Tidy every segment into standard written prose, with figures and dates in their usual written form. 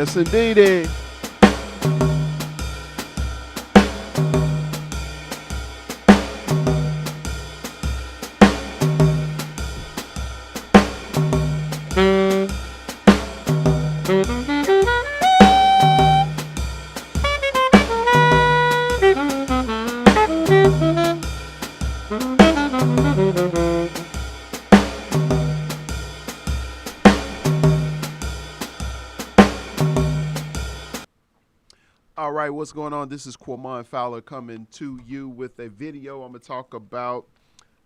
Yes, indeedy. All right, what's going on? This is Quamon Fowler coming to you with a video. I'm going to talk about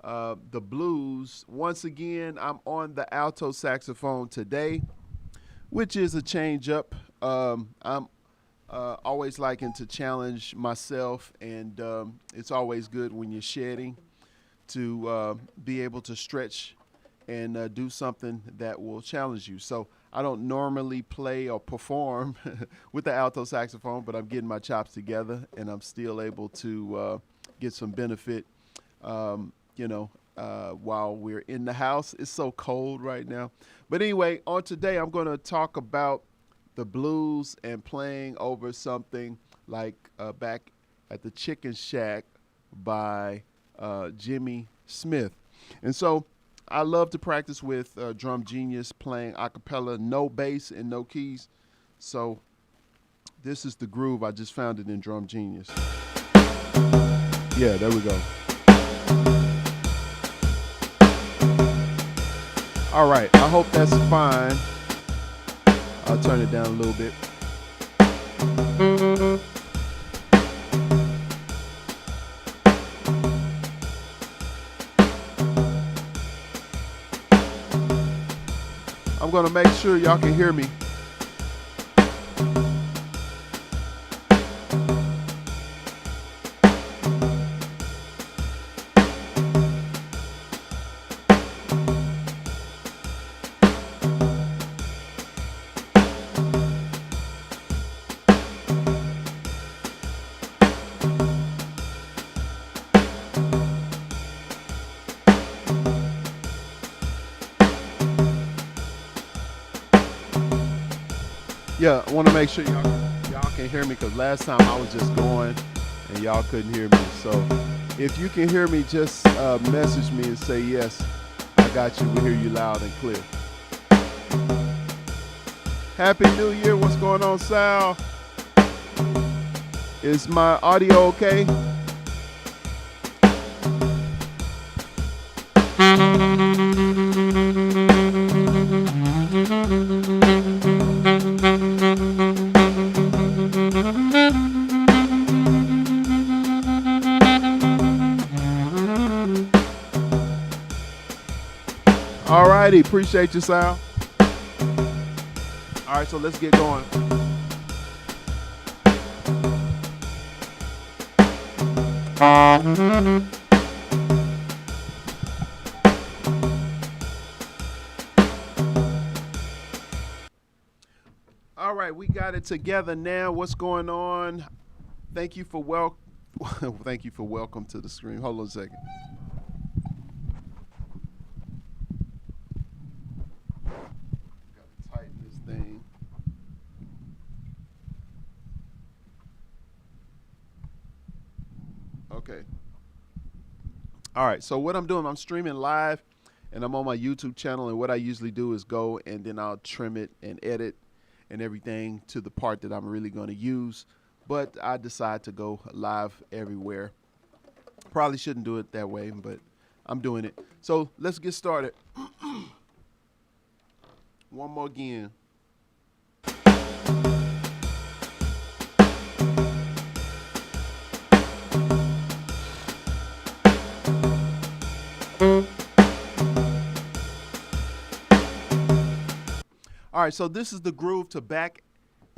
the blues. Once again, I'm on the alto saxophone today, which is a change up. I'm always liking to challenge myself, and it's always good when you're shedding to be able to stretch and do something that will challenge you. So I don't normally play or perform with the alto saxophone, but I'm getting my chops together, and I'm still able to get some benefit, while we're in the house. It's so cold right now. But anyway, on today, I'm going to talk about the blues and playing over something like Back at the Chicken Shack by Jimmy Smith. And so I love to practice with Drum Genius, playing a cappella, no bass and no keys. So this is the groove. I just found it in Drum Genius. Yeah, there we go. All right, I hope that's fine. I'll turn it down a little bit. I'm gonna make sure y'all can hear me. Yeah, I want to make sure y'all can hear me, because last time I was just going and y'all couldn't hear me. So if you can hear me, just message me and say, yes, I got you. We hear you loud and clear. Happy New Year. What's going on, Sal? Is my audio okay? All righty, appreciate you, Sal. All right, so let's get going. All right, we got it together now. What's going on? Thank you for welcome to the stream. Hold on a second. Thing. Okay. All right. So what I'm doing, I'm streaming live, and I'm on my YouTube channel. And what I usually do is go and then I'll trim it and edit and everything to the part that I'm really going to use. But I decide to go live everywhere. Probably shouldn't do it that way, but I'm doing it. So let's get started. One more again. All right, so this is the groove to Back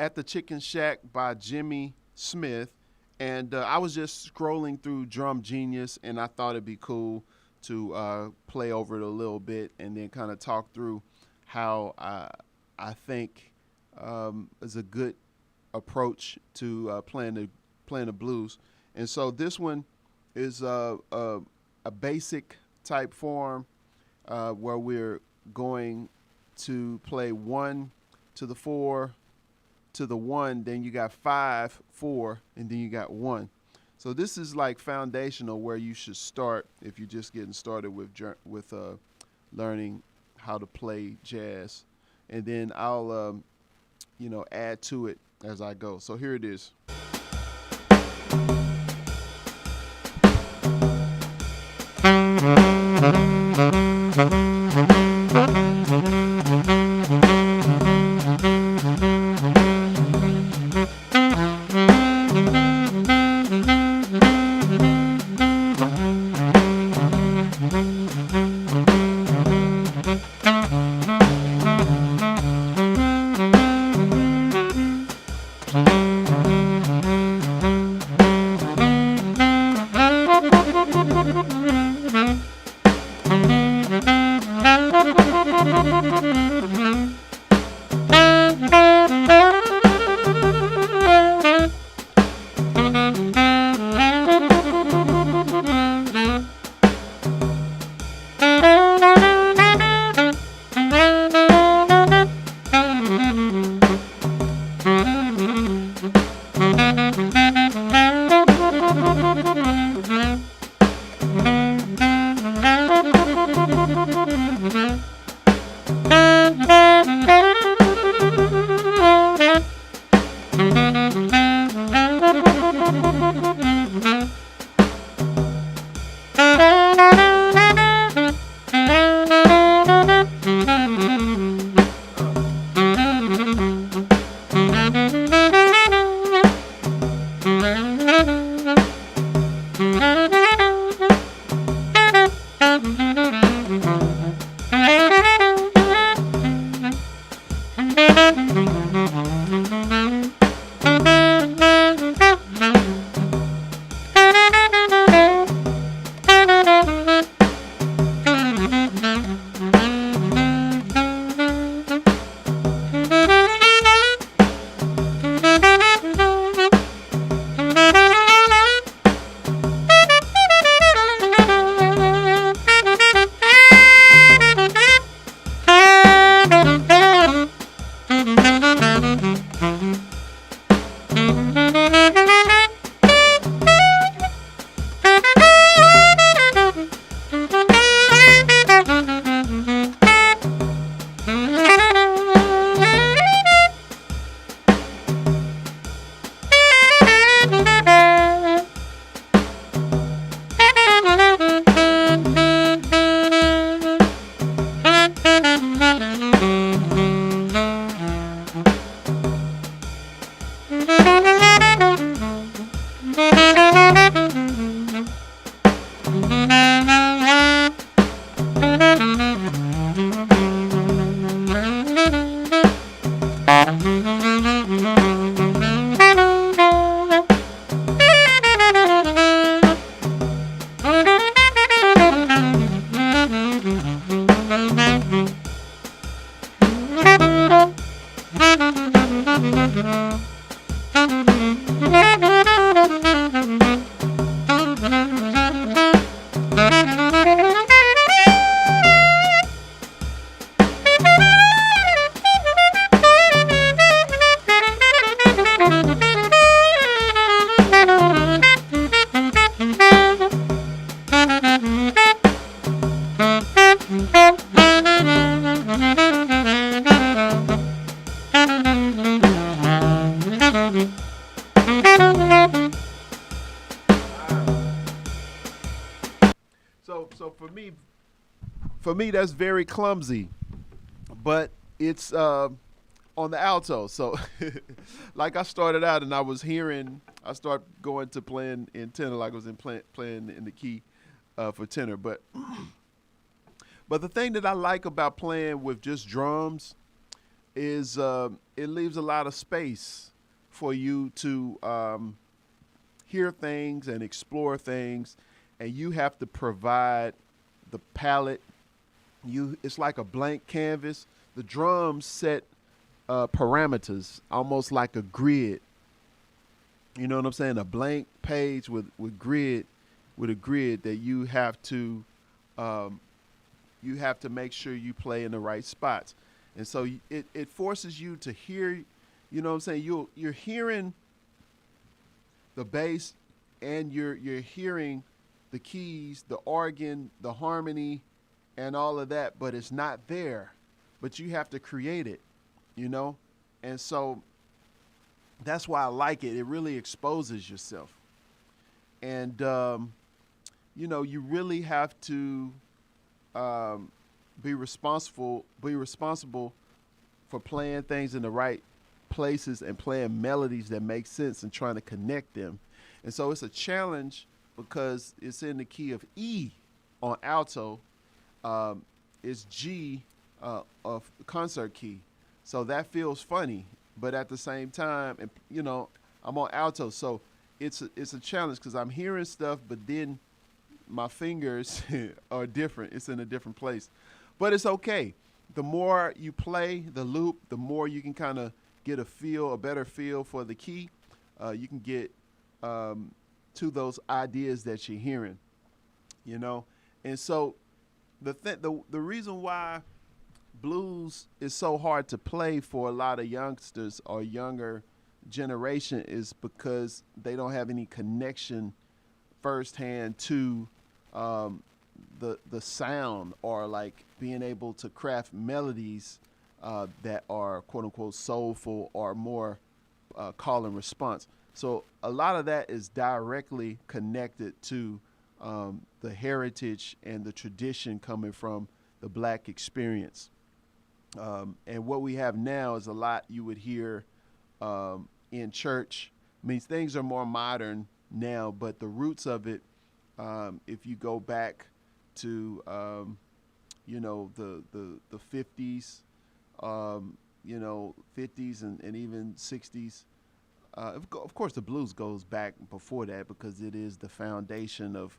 at the Chicken Shack by Jimmy Smith. And I was just scrolling through Drum Genius, and I thought it'd be cool to play over it a little bit and then kind of talk through how I think is a good approach to playing the blues. And so this one is a basic type form where we're going to play 1 to the 4 to the 1, then you got 5, 4, and then you got 1. So this is like foundational where you should start if you're just getting started with learning how to play jazz, and then I'll add to it as I go. So here it is. So for me, that's very clumsy, but it's on the alto. So like I started out and I started going to playing in tenor, like I was playing in the key for tenor. But the thing that I like about playing with just drums is it leaves a lot of space for you to hear things and explore things, and you have to provide the palette. It's like a blank canvas. The drums set parameters, almost like a grid. You know what I'm saying? A blank page with a grid that you have to make sure you play in the right spots. And so it forces you to hear You know what I'm saying? You're hearing the bass, and you're hearing the keys, the organ, the harmony, and all of that, but it's not there. But you have to create it, you know? And so that's why I like it. It really exposes yourself. And, you really have to um, be responsible for playing things in the right places and playing melodies that make sense and trying to connect them. And so it's a challenge because it's in the key of E on alto. It's G of concert key. So that feels funny, but at the same time, and I'm on alto, so it's a challenge because I'm hearing stuff, but then my fingers are different. It's in a different place, but it's okay. The more you play the loop, the more you can kind of get a better feel for the key. You can get to those ideas that you're hearing, And so the reason why blues is so hard to play for a lot of youngsters or younger generation is because they don't have any connection firsthand to the sound, or like being able to craft melodies that are quote unquote soulful or more call and response. So a lot of that is directly connected to the heritage and the tradition coming from the black experience. And what we have now is a lot you would hear in church. I mean, things are more modern now, but the roots of it, if you go back to, the 50s, 50s and even 60s. Of course, the blues goes back before that because it is the foundation of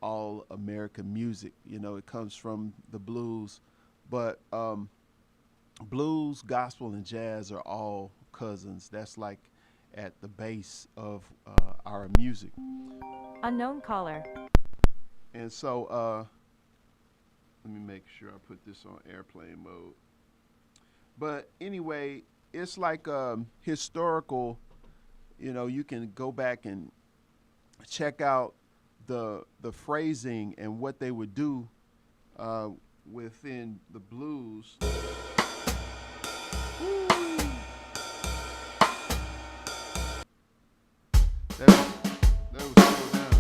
all American music. It comes from the blues, but blues, gospel, and jazz are all cousins. That's like at the base of our music. Unknown caller. And so let me make sure I put this on airplane mode. But anyway, it's like historical. You can go back and check out the phrasing and what they would do within the blues. That was slow down.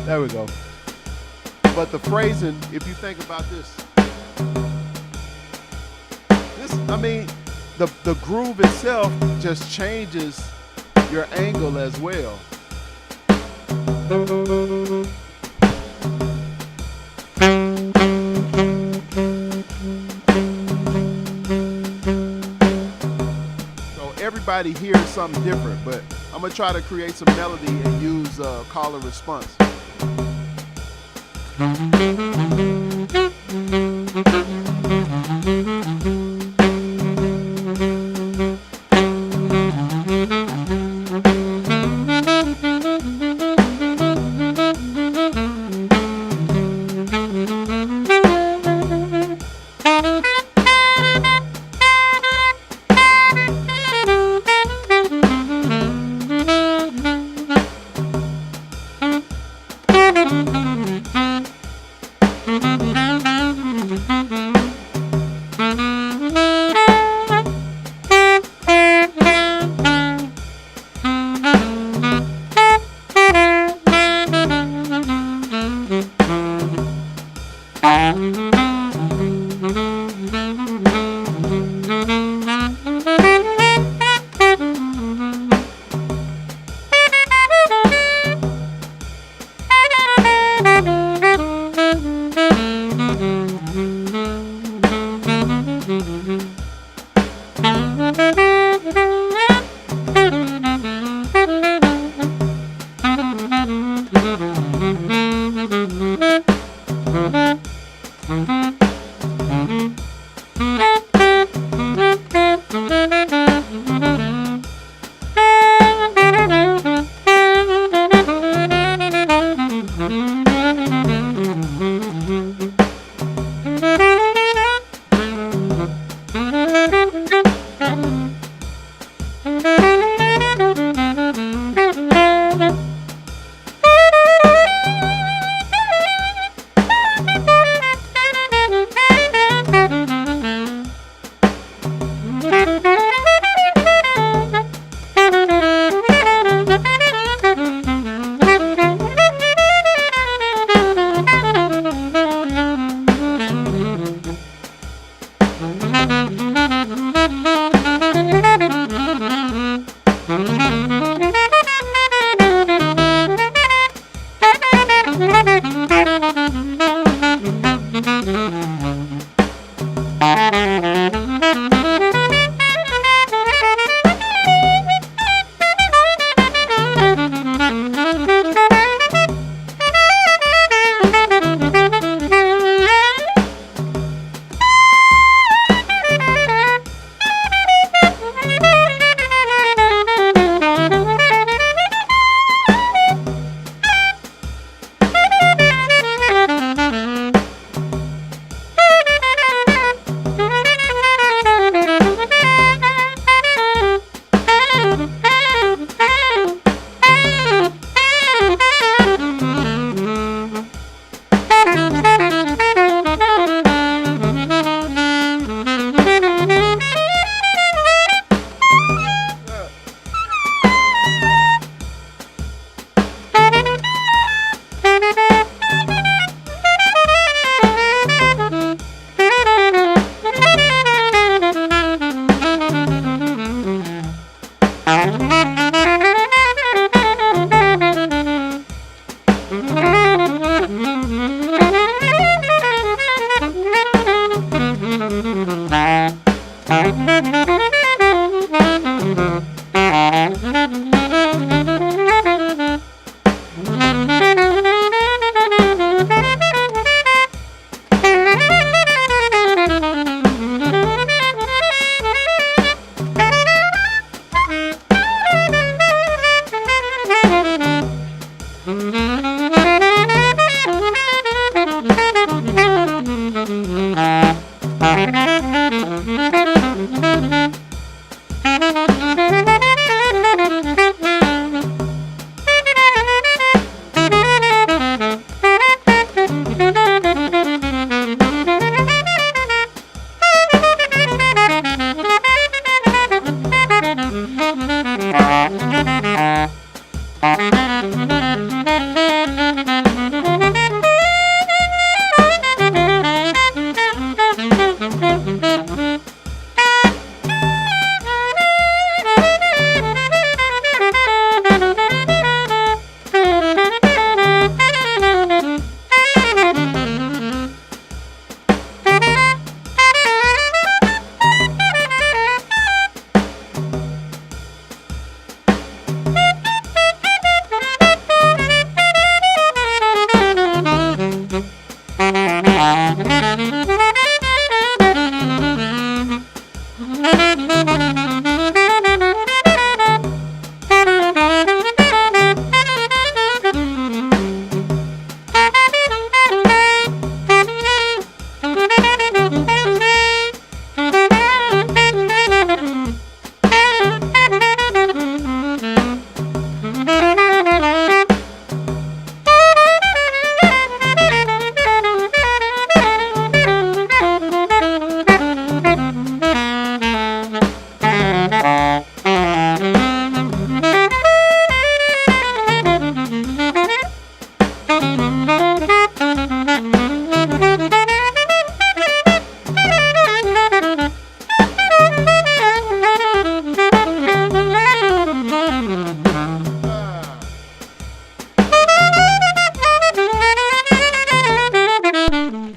There we go. But the phrasing, if you think about this, the groove itself just changes your angle as well. So everybody hears something different, but I'm gonna try to create some melody and use call and response.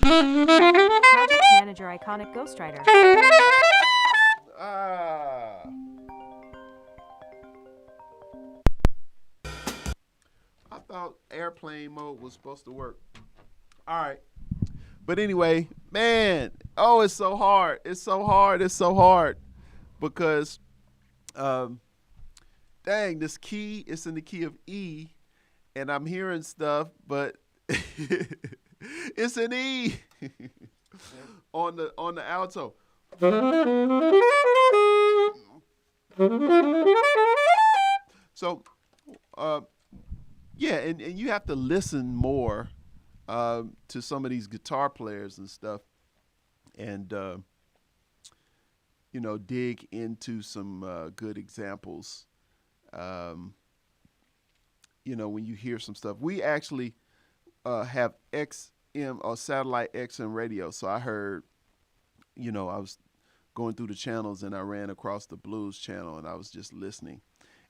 Project Manager Iconic Ghostwriter. Ah. I thought airplane mode was supposed to work. All right. But anyway, man, oh, it's so hard. It's so hard. It's so hard because, dang, this key is in the key of E, and I'm hearing stuff, but it's an E on the alto. So, yeah, and you have to listen more to some of these guitar players and stuff, and dig into some good examples. When you hear some stuff, we actually have XM or satellite XM radio. So I heard, I was going through the channels and I ran across the blues channel and I was just listening,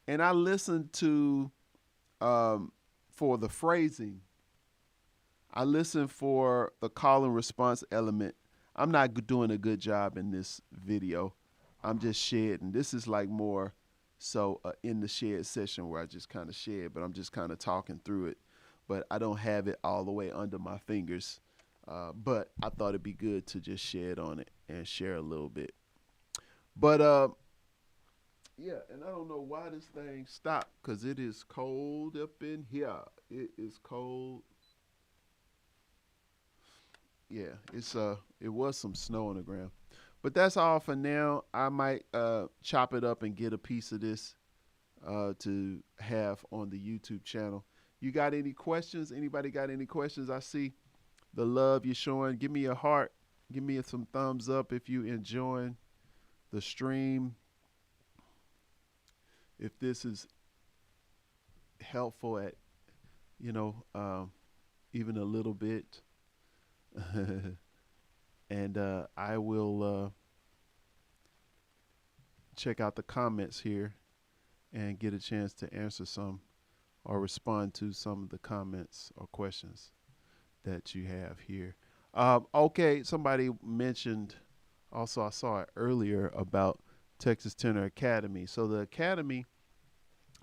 and I listened to for the phrasing. I listen for the call and response element. I'm not doing a good job in this video. I'm just shedding. This is like more so in the shed session where I just kind of shed, but I'm just kind of talking through it. But I don't have it all the way under my fingers. But I thought it'd be good to just shed on it and share a little bit. But yeah, and I don't know why this thing stopped, because it is cold up in here. It is cold. Yeah, it was some snow on the ground. But that's all for now. I might chop it up and get a piece of this to have on the YouTube channel. You got any questions? Anybody got any questions? I see the love you're showing. Give me a heart. Give me some thumbs up if you enjoying the stream. If this is helpful at, even a little bit. And I will check out the comments here and get a chance to answer some or respond to some of the comments or questions that you have here. Okay, somebody mentioned, also I saw it earlier, about TeXas10er Academy. So the Academy,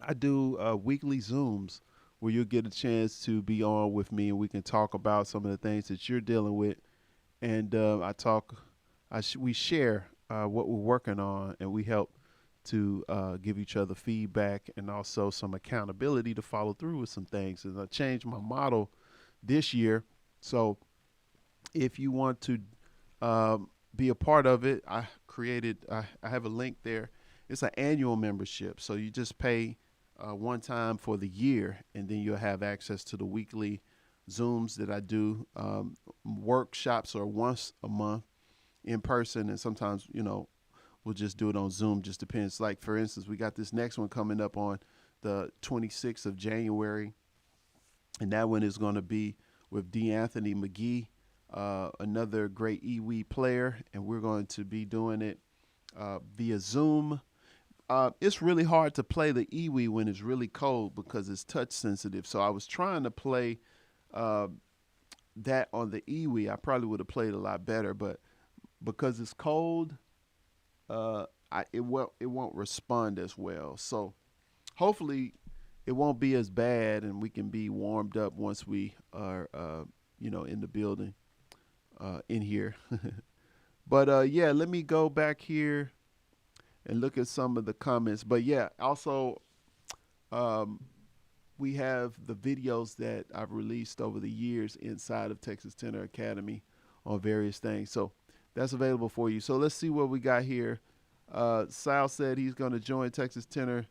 I do weekly Zooms where you'll get a chance to be on with me and we can talk about some of the things that you're dealing with. And we share what we're working on, and we help to give each other feedback and also some accountability to follow through with some things. And I changed my model this year. So if you want to be a part of it, I have a link there. It's an annual membership. So you just pay one time for the year, and then you'll have access to the weekly Zooms that I do. Workshops are once a month in person, and sometimes, we'll just do it on Zoom. Just depends. Like, for instance, we got this next one coming up on the 26th of January, and that one is going to be with D'Anthony McGee, another great EWE player, and we're going to be doing it via Zoom. It's really hard to play the EWE when it's really cold because it's touch sensitive. So I was trying to play that on the EWE. I probably would have played a lot better, but because it's cold, it won't respond as well. So hopefully it won't be as bad, and we can be warmed up once we are, in the building, in here. But yeah, let me go back here and look at some of the comments. But yeah, also, we have the videos that I've released over the years inside of TeXas10er Academy on various things. So that's available for you. So let's see what we got here. Sal said he's going to join TeXas10er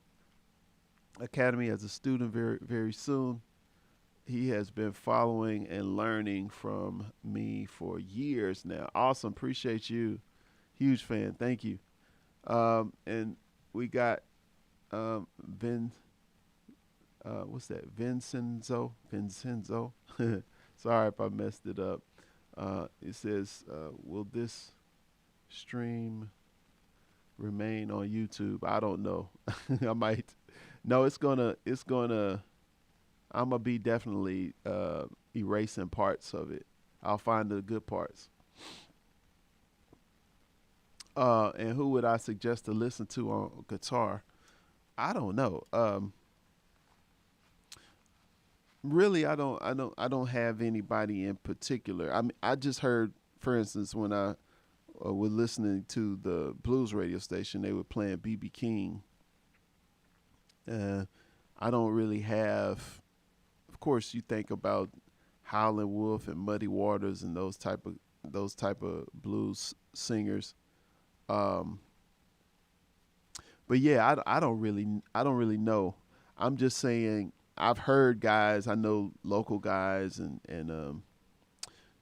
Academy as a student very, very soon. He has been following and learning from me for years now. Awesome. Appreciate you. Huge fan. Thank you. And we got what's that? Vincenzo. Sorry if I messed it up. It says, will this stream remain on YouTube? I don't know. I might. No, I'm gonna be definitely erasing parts of it. I'll find the good parts. And who would I suggest to listen to on guitar? I don't know. Really, I don't have anybody in particular. I mean, I just heard, for instance, when I was listening to the blues radio station, they were playing B.B. King. I don't really have. Of course, you think about Howlin' Wolf and Muddy Waters and those type of blues singers. But yeah, I don't really know. I'm just saying I've heard guys. I know local guys and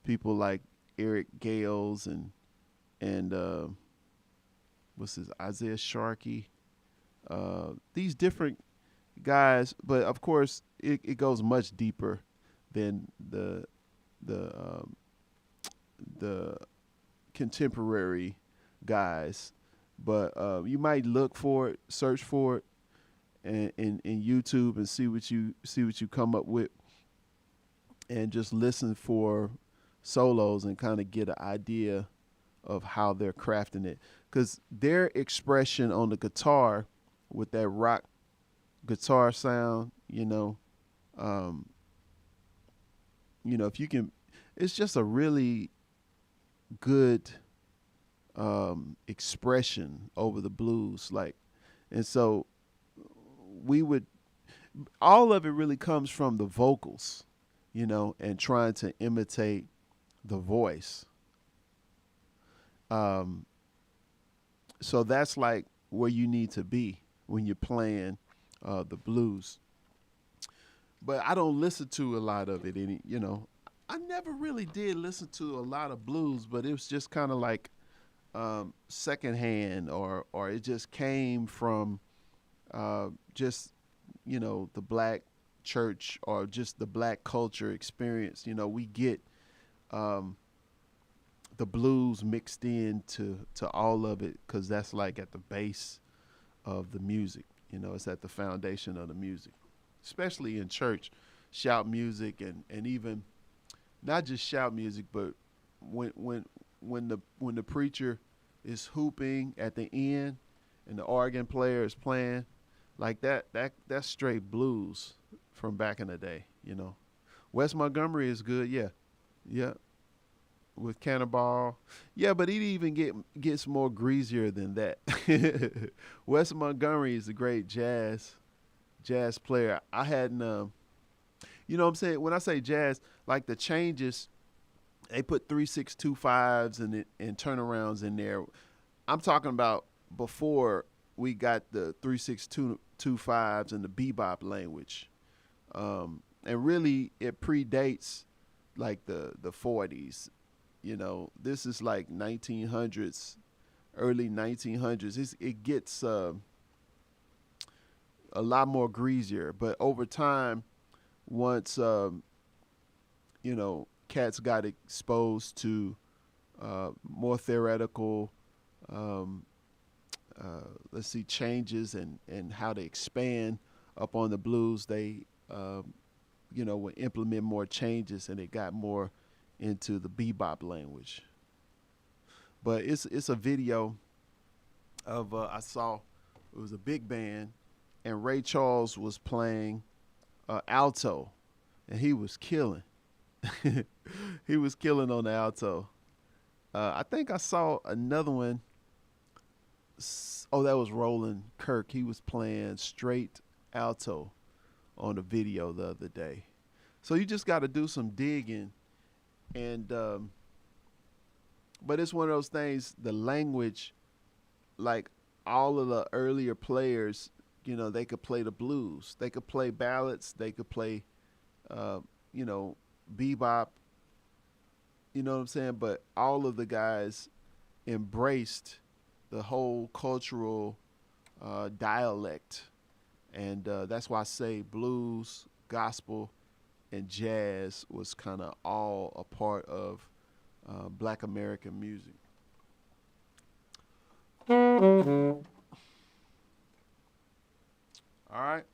people like Eric Gales and what's his Isaiah Sharkey. These different guys, but of course it goes much deeper than the contemporary guys. But you might look for it, search for it in YouTube and see what you come up with, and just listen for solos and kind of get an idea of how they're crafting it, because their expression on the guitar with that rock guitar sound, if you can, it's just a really good expression over the blues, and so all of it really comes from the vocals, and trying to imitate the voice. So that's like where you need to be when you're playing the blues. But I don't listen to a lot of it. I never really did listen to a lot of blues, but it was just kind of like secondhand, or it just came from just the black church or just the black culture experience. We get the blues mixed into all of it, because that's like at the base of the music. It's at the foundation of the music, especially in church, shout music, and even not just shout music, but when the preacher is hooping at the end and the organ player is playing, like that's straight blues from back in the day. Wes Montgomery is good, yeah. with Cannonball. Yeah, but he even gets more greasier than that. Wes Montgomery is a great jazz player. I hadn't, you know what I'm saying? When I say jazz, like the changes, they put 3/6 2/5s and turnarounds in there. I'm talking about before we got the 3/6 2/5s and the bebop language. And really, it predates like the 40s. You know, this is like 1900s, early 1900s. It gets a lot more greasier, but over time, once you know, cats got exposed to more theoretical, let's see, changes and how to expand upon the blues, they you know, would implement more changes, and it got more into the bebop language. But it's a video of I saw, it was a big band, and Ray Charles was playing alto, and he was killing. He was killing on the alto. I think I saw another one. Oh, that was Roland Kirk. He was playing straight alto on the video the other day. So you just got to do some digging, and but it's one of those things. The language, like all of the earlier players, you know, they could play the blues, they could play ballads, they could play, you know, bebop. You know what I'm saying? But all of the guys embraced the whole cultural dialect. And that's why I say blues, gospel, and jazz was kind of all a part of Black American music. All right.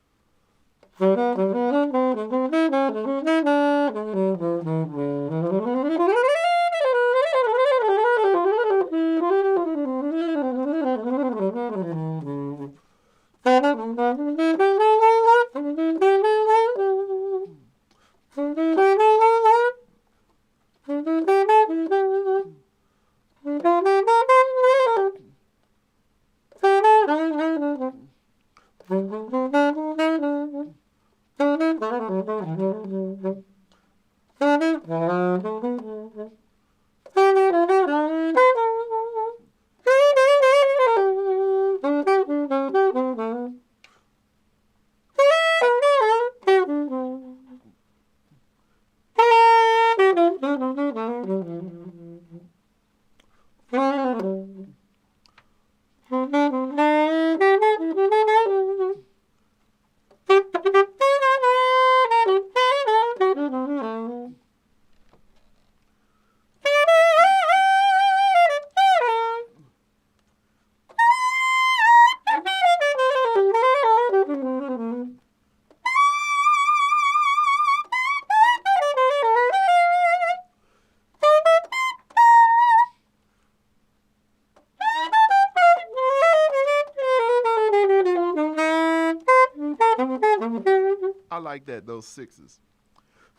I like that, those sixes.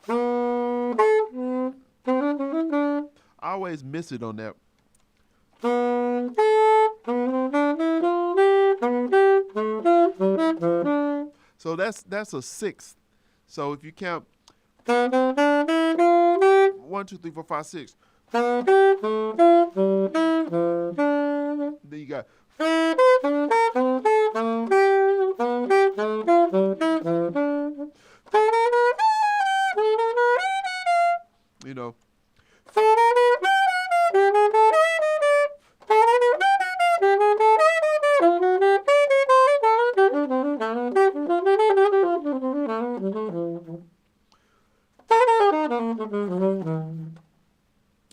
I always miss it on that. So that's a sixth. So if you count 1, 2, 3, 4, 5, 6, then you got. You know.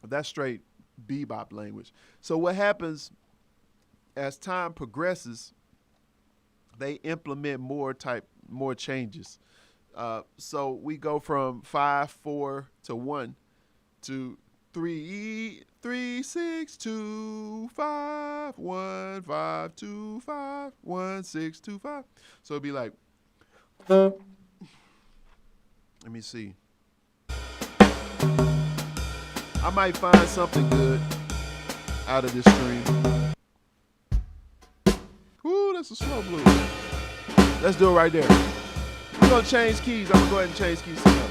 That's straight bebop language. So what happens as time progresses, they implement more changes. So we go from 5, 4 to 1 to 3, 3, 6, 2, 5, 1, 5, 2, 5, 1, 6, 2, 5. So it'd be like, let me see. I might find something good out of this stream. Ooh, that's a slow blues. Let's do it right there. We're gonna change keys. I'm gonna go ahead and change keys together.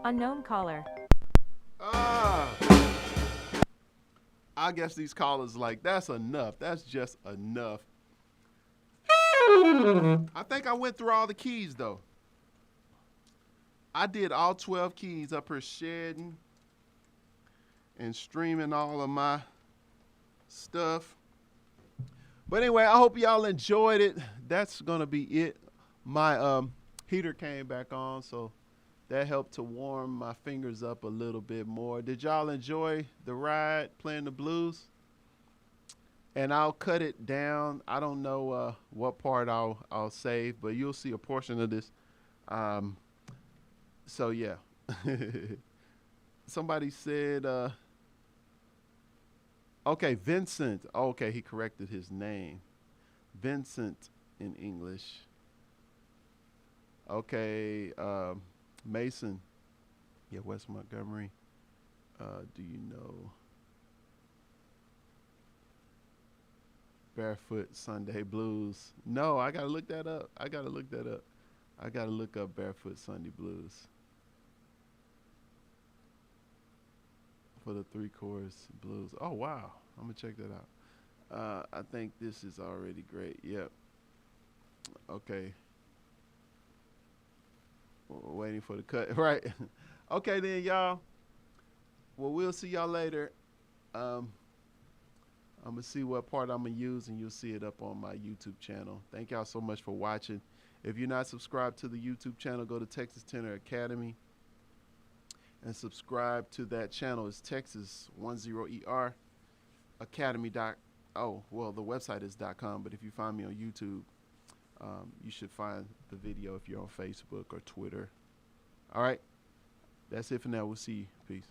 Unknown caller. Ah, I guess these callers like, that's enough. That's just enough. I think I went through all the keys though. I did all 12 keys up here shedding and streaming all of my stuff. But anyway, I hope y'all enjoyed it. That's gonna be it. My heater came back on, so that helped to warm my fingers up a little bit more. Did y'all enjoy the ride playing the blues? And I'll cut it down. I don't know what part I'll save, but you'll see a portion of this. So yeah. Somebody said, okay, Vincent. Okay, he corrected his name. Vincent in English. Okay, Mason. Yeah, West Montgomery. Do you know Barefoot Sunday Blues? No, I gotta look that up. I gotta look up Barefoot Sunday Blues for the 3-chorus blues. Oh wow, I'm gonna check that out. I think this is already great. Yep. Okay. Waiting for the cut. Right. Okay then, y'all. Well, we'll see y'all later. I'm gonna see what part I'm gonna use, and you'll see it up on my YouTube channel. Thank y'all so much for watching. If you're not subscribed to the YouTube channel, go to TeXas10er Academy and subscribe to that channel. It's TeXas10er Academy. Oh, well, the website is .com, but if you find me on YouTube, you should find the video if you're on Facebook or Twitter. All right, that's it for now. We'll see you. Peace.